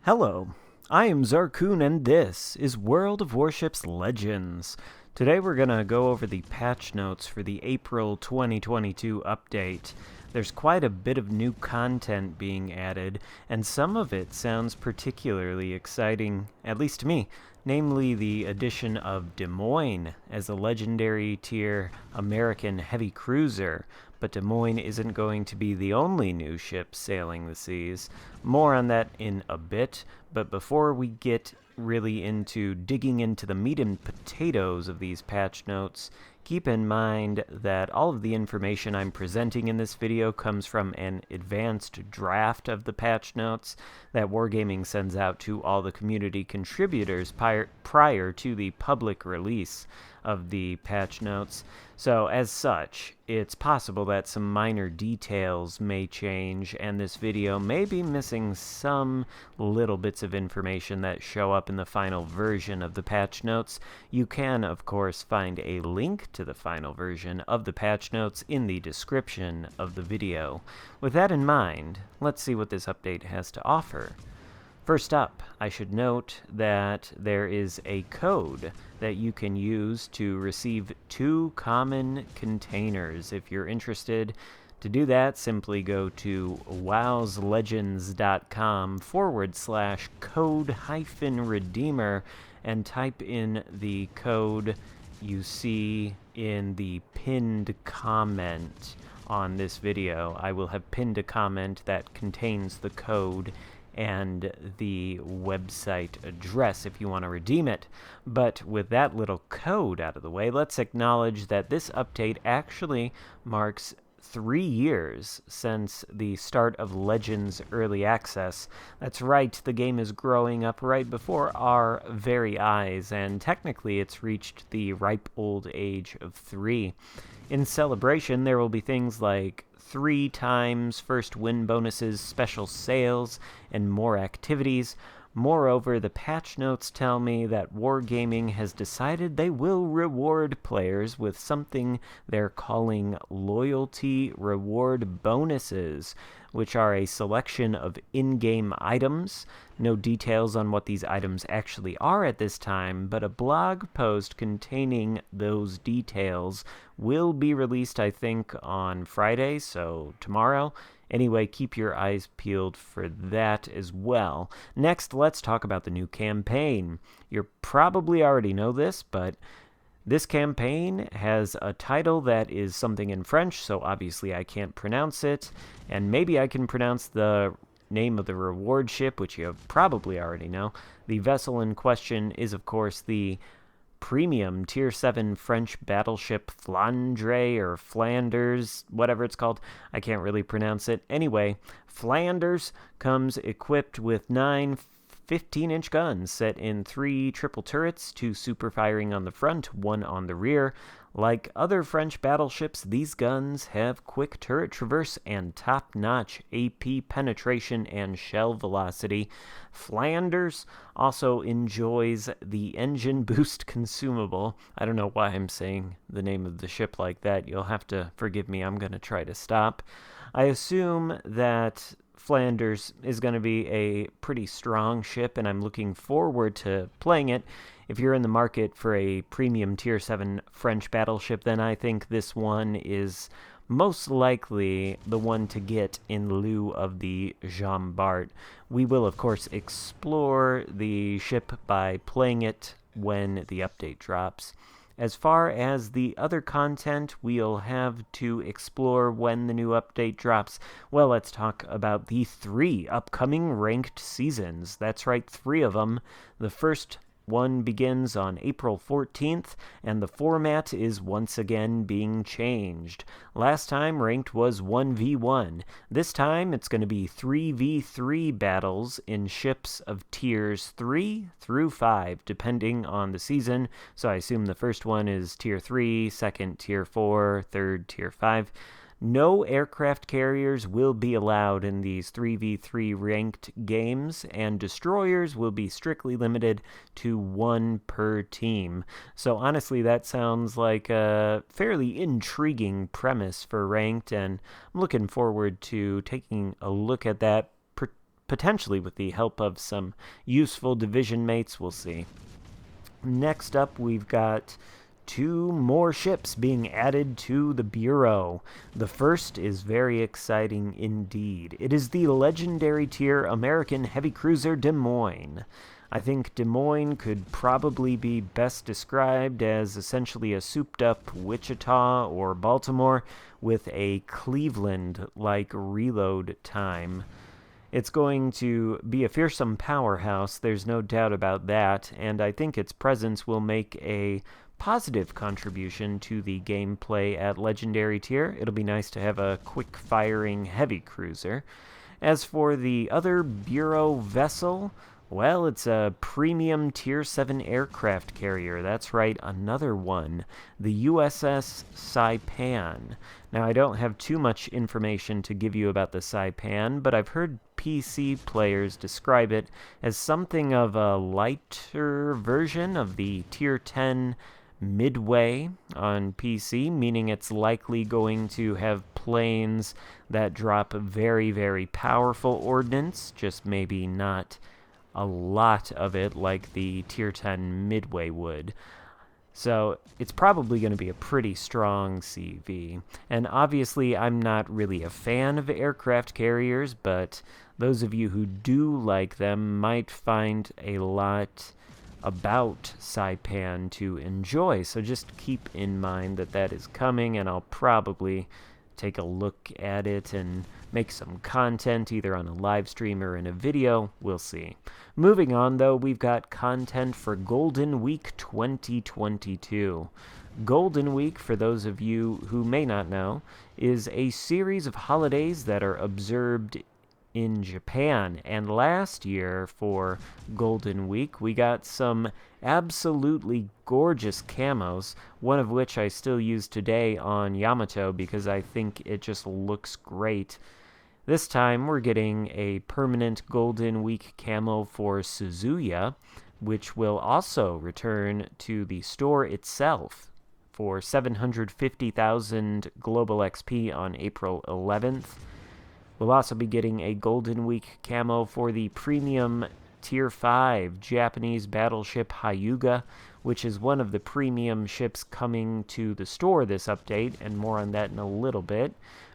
Hello, I am Xarkun and this is World of Warships Legends. Today we're going to go over the patch notes for the April 2022 update. There's quite a bit of new content being added, and some of it sounds particularly exciting, at least to me, namely the addition of Des Moines as a legendary tier American heavy cruiser. But Des Moines isn't going to be the only new ship sailing the seas. More on that in a bit, but before we get really into digging into the meat and potatoes of these patch notes, keep in mind that all of the information I'm presenting in this video comes from an advanced draft of the patch notes that Wargaming sends out to all the community contributors prior to the public release of the patch notes. So as such, it's possible that some minor details may change, and this video may be missing some little bits of information that show up in the final version of the patch notes. You can, of course, find a link to the final version of the patch notes in the description of the video. With that in mind, let's see what this update has to offer. First up, I should note that there is a code that you can use to receive 2 common containers. If you're interested to do that, simply go to wowslegends.com/code-redeemer and type in the code you see in the pinned comment on this video. I will have pinned a comment that contains the code and the website address if you want to redeem it. But with that little code out of the way, let's acknowledge that this update actually marks 3 years since the start of Legends Early Access. That's right, the game is growing up right before our very eyes, and technically it's reached the ripe old age of 3. In celebration, there will be things like 3 times first win bonuses, special sales, and more activities. Moreover, the patch notes tell me that Wargaming has decided they will reward players with something they're calling loyalty reward bonuses, which are a selection of in-game items. No details on what these items actually are at this time, but a blog post containing those details will be released, I think, on Friday, so tomorrow. Anyway, keep your eyes peeled for that as well. Next, let's talk about the new campaign. You probably already know this, but this campaign has a title that is something in French, so obviously I can't pronounce it. And maybe I can pronounce the name of the reward ship, which you probably already know. The vessel in question is, of course, the premium Tier 7 French battleship Flandre or Flanders, whatever it's called. I can't really pronounce it. Anyway, Flanders comes equipped with 9 15-inch guns set in 3 triple turrets, 2 super firing on the front, 1 on the rear. Like other French battleships, these guns have quick turret traverse and top-notch AP penetration and shell velocity. Flanders also enjoys the engine boost consumable. I don't know why I'm saying the name of the ship like that. You'll have to forgive me. I'm going to try to stop. I assume that Flanders is going to be a pretty strong ship, and I'm looking forward to playing it. If you're in the market for a premium Tier 7 French battleship, then I think this one is most likely the one to get in lieu of the Jean Bart. We will, of course, explore the ship by playing it when the update drops. As far as the other content we'll have to explore when the new update drops, well, let's talk about the 3 upcoming ranked seasons. That's right, 3 of them. The first one begins on April 14th, and the format is once again being changed. Last time, ranked was 1v1. This time, it's going to be 3v3 battles in ships of tiers 3 through 5, depending on the season. So I assume the first one is tier 3, second tier 4, third tier 5. No aircraft carriers will be allowed in these 3v3 ranked games, and destroyers will be strictly limited to 1 per team. So honestly, that sounds like a fairly intriguing premise for ranked, and I'm looking forward to taking a look at that potentially with the help of some useful division mates, we'll see. Next up, we've got 2 more ships being added to the Bureau. The first is very exciting indeed. It is the legendary tier American heavy cruiser Des Moines. I think Des Moines could probably be best described as essentially a souped-up Wichita or Baltimore with a Cleveland-like reload time. It's going to be a fearsome powerhouse, there's no doubt about that, and I think its presence will make a positive contribution to the gameplay at Legendary Tier. It'll be nice to have a quick-firing heavy cruiser. As for the other Bureau vessel, well, it's a premium Tier 7 aircraft carrier. That's right, another one. The USS Saipan. Now, I don't have too much information to give you about the Saipan, but I've heard PC players describe it as something of a lighter version of the Tier 10 Midway on PC, meaning it's likely going to have planes that drop very, very powerful ordnance, just maybe not a lot of it like the Tier 10 Midway would. So it's probably going to be a pretty strong CV. And obviously I'm not really a fan of aircraft carriers, but those of you who do like them might find a lot about Saipan to enjoy. So just keep in mind that that is coming, and I'll probably take a look at it and make some content either on a live stream or in a video. We'll see. Moving on, though, we've got content for Golden Week 2022. Golden Week, for those of you who may not know, is a series of holidays that are observed in Japan. And last year for Golden Week, we got some absolutely gorgeous camos, one of which I still use today on Yamato because I think it just looks great. This time we're getting a permanent Golden Week camo for Suzuya, which will also return to the store itself for 750,000 global XP on April 11th. We'll also be getting a Golden Week camo for the premium Tier 5 Japanese battleship Hyuga, which is one of the premium ships coming to the store this update, and more on that in a little bit.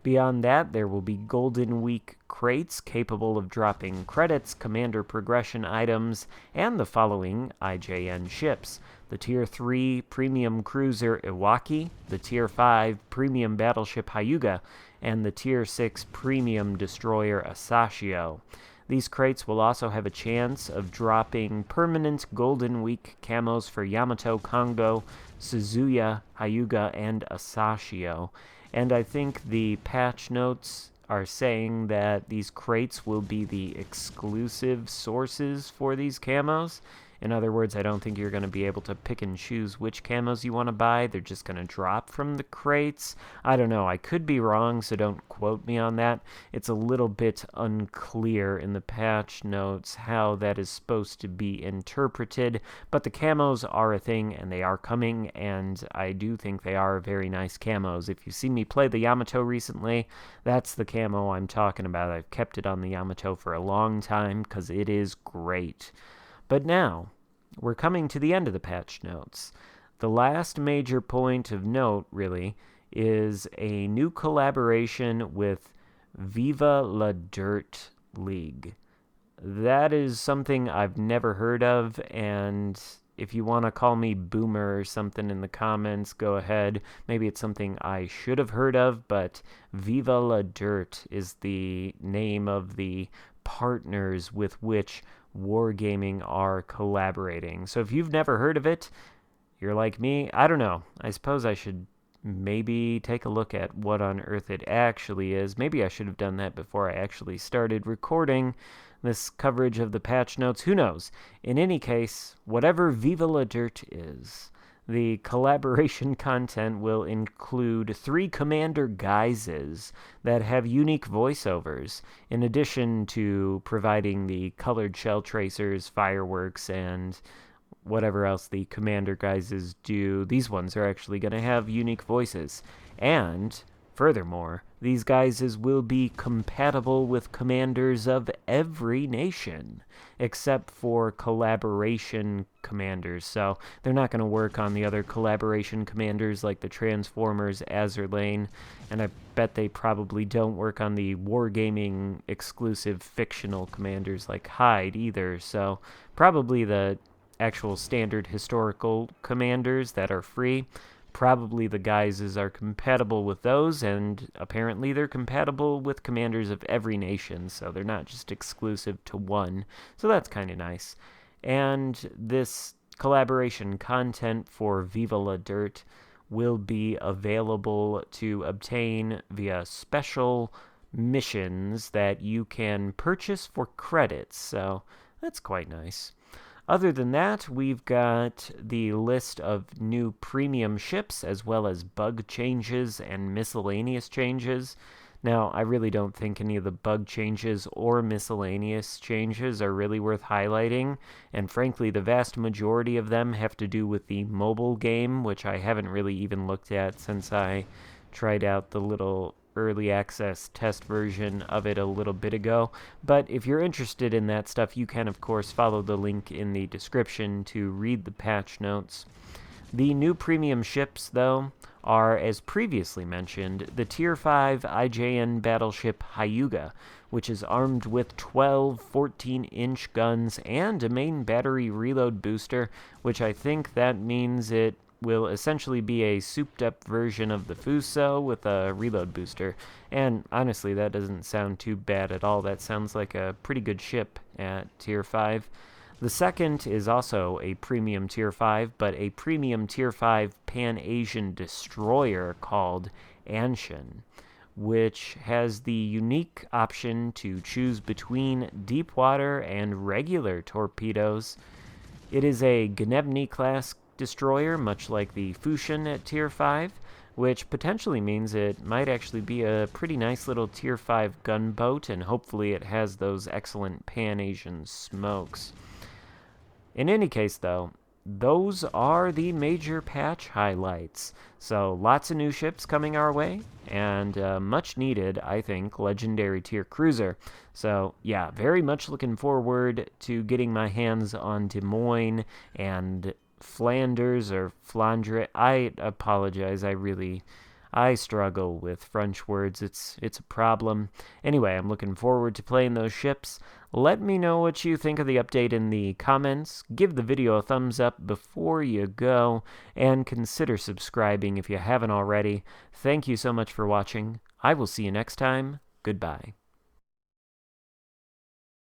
Beyond that, there will be Golden Week crates capable of dropping credits, commander progression items, and the following IJN ships: the Tier 3 Premium Cruiser Iwaki, the Tier 5 Premium Battleship Hyuga, and the Tier 6 Premium Destroyer Asashio. These crates will also have a chance of dropping permanent Golden Week camos for Yamato, Kongo, Suzuya, Hyuga, and Asashio. And I think the patch notes are saying that these crates will be the exclusive sources for these camos. In other words, I don't think you're going to be able to pick and choose which camos you want to buy. They're just going to drop from the crates. I don't know. I could be wrong, so don't quote me on that. It's a little bit unclear in the patch notes how that is supposed to be interpreted, but the camos are a thing, and they are coming, and I do think they are very nice camos. If you've seen me play the Yamato recently, that's the camo I'm talking about. I've kept it on the Yamato for a long time because it is great. But now, we're coming to the end of the patch notes. The last major point of note, really, is a new collaboration with Viva La Dirt League. That is something I've never heard of, and if you want to call me boomer or something in the comments, go ahead. Maybe it's something I should have heard of, but Viva La Dirt is the name of the partners with which Wargaming are collaborating. So if you've never heard of it, you're like me, I don't know. I suppose I should maybe take a look at what on earth it actually is. Maybe I should have done that before I actually started recording this coverage of the patch notes. Who knows? In any case, whatever Viva La Dirt is, the collaboration content will include 3 commander guises that have unique voiceovers, in addition to providing the colored shell tracers, fireworks, and whatever else the commander guises do. These ones are actually going to have unique voices. And Furthermore, these guises will be compatible with commanders of every nation, except for collaboration commanders. So they're not going to work on the other collaboration commanders like the Transformers, Azerlane, and I bet they probably don't work on the wargaming exclusive fictional commanders like Hyde either. So probably the actual standard historical commanders that are free. Probably the guises are compatible with those, and apparently they're compatible with commanders of every nation, so they're not just exclusive to one. So that's kind of nice. And this collaboration content for Viva La Dirt will be available to obtain via special missions that you can purchase for credits, so that's quite nice. Other than that, we've got the list of new premium ships, as well as bug changes and miscellaneous changes. Now, I really don't think any of the bug changes or miscellaneous changes are really worth highlighting, and frankly, the vast majority of them have to do with the mobile game, which I haven't really even looked at since I tried out the little early access test version of it a little bit ago. But if you're interested in that stuff, you can of course follow the link in the description to read the patch notes. The new premium ships, though, are, as previously mentioned, the Tier 5 IJN battleship Hyuga, which is armed with 12 14-inch guns and a main battery reload booster, which I think that means it will essentially be a souped-up version of the Fuso with a reload booster. And honestly, that doesn't sound too bad at all. That sounds like a pretty good ship at Tier 5. The second is also a premium Tier 5, but a premium Tier 5 Pan-Asian destroyer called Anshan, which has the unique option to choose between deep water and regular torpedoes. It is a Gnebny-class destroyer, much like the Fusion at Tier 5, which potentially means it might actually be a pretty nice little Tier 5 gunboat, and hopefully it has those excellent Pan-Asian smokes. In any case, though, those are the major patch highlights. So lots of new ships coming our way, and much needed, I think, legendary tier cruiser. So yeah, very much looking forward to getting my hands on Des Moines and Flanders or Flandre. I apologize. I struggle with French words. It's a problem. Anyway, I'm looking forward to playing those ships. Let me know what you think of the update in the comments. Give the video a thumbs up before you go, and consider subscribing if you haven't already. Thank you so much for watching. I will see you next time. Goodbye.